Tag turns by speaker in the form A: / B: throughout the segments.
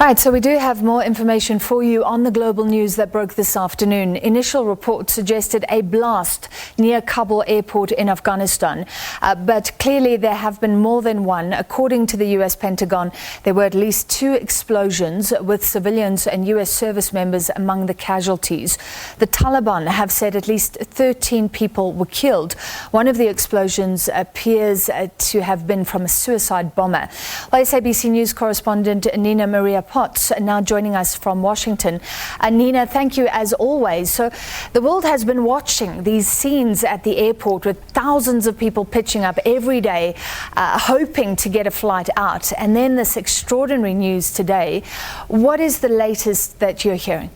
A: Right, so we do have more information for you on the global news that broke this afternoon. Initial reports suggested a blast near Kabul airport in Afghanistan, but clearly there have been more than one. According to the US Pentagon, there were at least 2 explosions with civilians and US service members among the casualties. The Taliban have said at least 13 people were killed. One of the explosions appears to have been from a suicide bomber. Well, SABC News correspondent Nina Maria Potts now joining us from Washington. Nina, thank you as always. So the world has been watching these scenes at the airport with thousands of people pitching up every day, hoping to get a flight out. And then this extraordinary news today. What is the latest that you're hearing?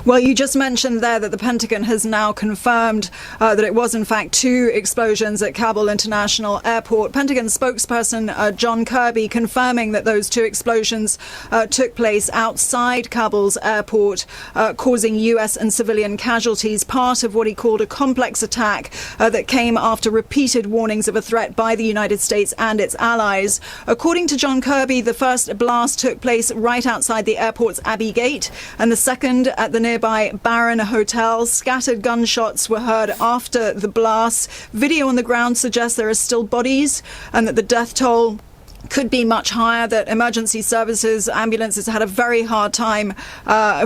B: Well, you just mentioned there that the Pentagon has now confirmed that it was in fact 2 explosions at Kabul International Airport. Pentagon spokesperson John Kirby confirming that those 2 explosions took place outside Kabul's airport, causing US and civilian casualties, part of what he called a complex attack that came after repeated warnings of a threat by the United States and its allies. According to John Kirby, the first blast took place right outside the airport's Abbey Gate, and the second at the nearby Baron Hotel. Scattered gunshots were heard after the blast. Video on the ground suggests there are still bodies and that the death toll could be much higher, that emergency services, ambulances had a very hard time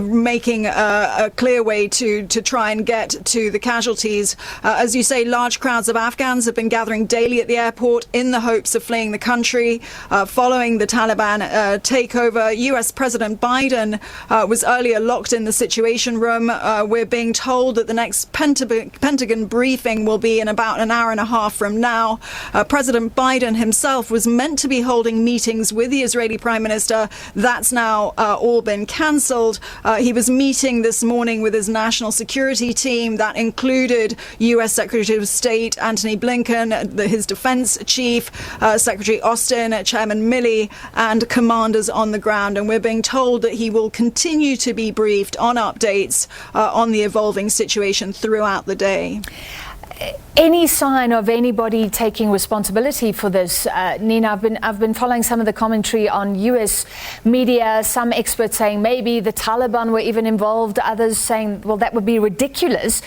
B: making a clear way to try and get to the casualties. As you say, large crowds of Afghans have been gathering daily at the airport in the hopes of fleeing the country following the Taliban takeover. US President Biden was earlier locked in the Situation Room. We're being told that the next Pentagon briefing will be in about an hour and a half from now. President Biden himself was meant to be holding meetings with the Israeli Prime Minister. That's now all been cancelled. He was meeting this morning with his national security team. That included US Secretary of State Antony Blinken, his defense chief, Secretary Austin, Chairman Milley, and commanders on the ground. And we're being told that he will continue to be briefed on updates on the evolving situation throughout the day.
A: Any sign of anybody taking responsibility for this? Nina, I've been following some of the commentary on US media, some experts saying maybe the Taliban were even involved, others saying, well, that would be ridiculous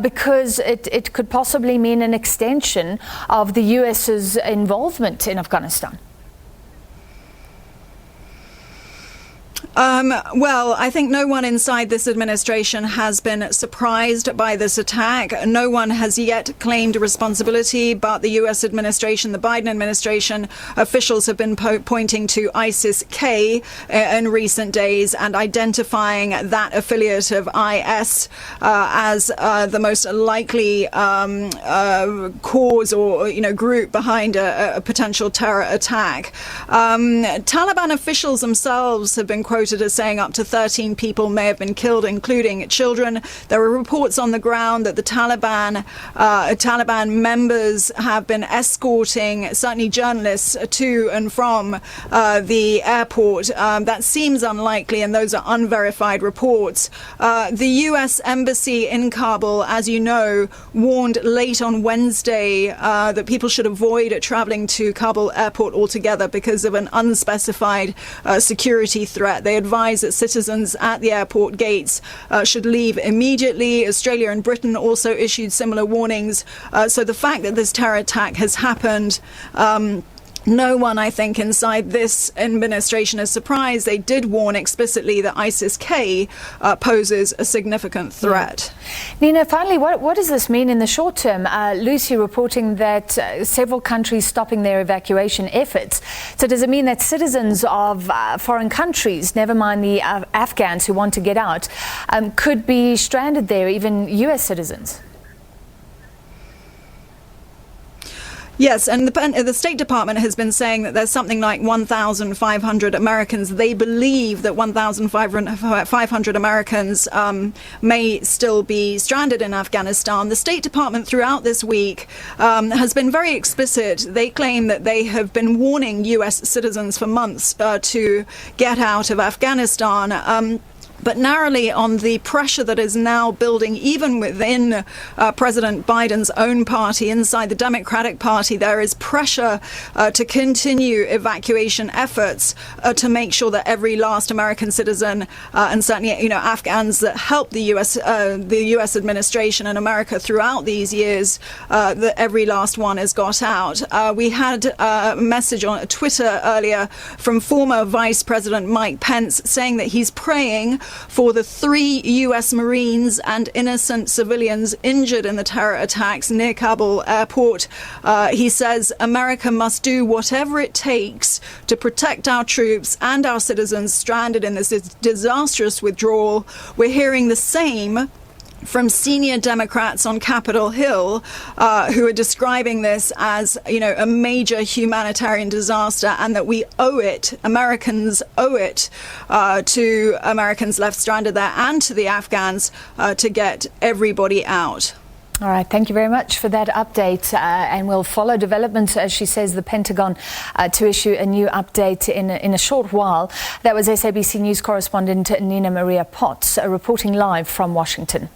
A: because it could possibly mean an extension of the US's involvement in Afghanistan.
B: Well, I think no one inside this administration has been surprised by this attack. No one has yet claimed responsibility, but the US administration, the Biden administration, officials have been pointing to ISIS-K in recent days and identifying that affiliate of IS as the most likely cause or group behind a potential terror attack. Taliban officials themselves have been quoted as saying up to 13 people may have been killed, including children. There are reports on the ground that the Taliban members have been escorting certainly journalists to and from the airport. That seems unlikely, and those are unverified reports. The US Embassy in Kabul, as you know, warned late on Wednesday that people should avoid traveling to Kabul airport altogether because of an unspecified security threat. They advise that citizens at the airport gates should leave immediately. Australia and Britain also issued similar warnings. So the fact that this terror attack has happened, no one, I think, inside this administration is surprised. They did warn explicitly that ISIS-K poses a significant threat.
A: Nina, finally, what does this mean in the short term? Lucy reporting that several countries stopping their evacuation efforts. So does it mean that citizens of foreign countries, never mind the Afghans who want to get out, could be stranded there, even US citizens?
B: Yes, and the State Department has been saying that there's something like 1,500 Americans. They believe that 1,500 Americans may still be stranded in Afghanistan. The State Department throughout this week has been very explicit. They claim that they have been warning U.S. citizens for months to get out of Afghanistan. but narrowly on the pressure that is now building even within President Biden's own party. Inside the Democratic Party, there is pressure to continue evacuation efforts to make sure that every last American citizen and certainly Afghans that helped the U.S. administration and America throughout these years, that every last one has got out. We had a message on Twitter earlier from former Vice President Mike Pence saying that he's praying for the 3 U.S. Marines and innocent civilians injured in the terror attacks near Kabul airport. He says America must do whatever it takes to protect our troops and our citizens stranded in this disastrous withdrawal. We're hearing the same from senior Democrats on Capitol Hill who are describing this as, a major humanitarian disaster, and that we owe it, Americans owe it to Americans left stranded there and to the Afghans to get everybody out.
A: All right, thank you very much for that update, and we'll follow developments, as she says, the Pentagon to issue a new update in a short while. That was SABC News correspondent Nina Maria Potts reporting live from Washington.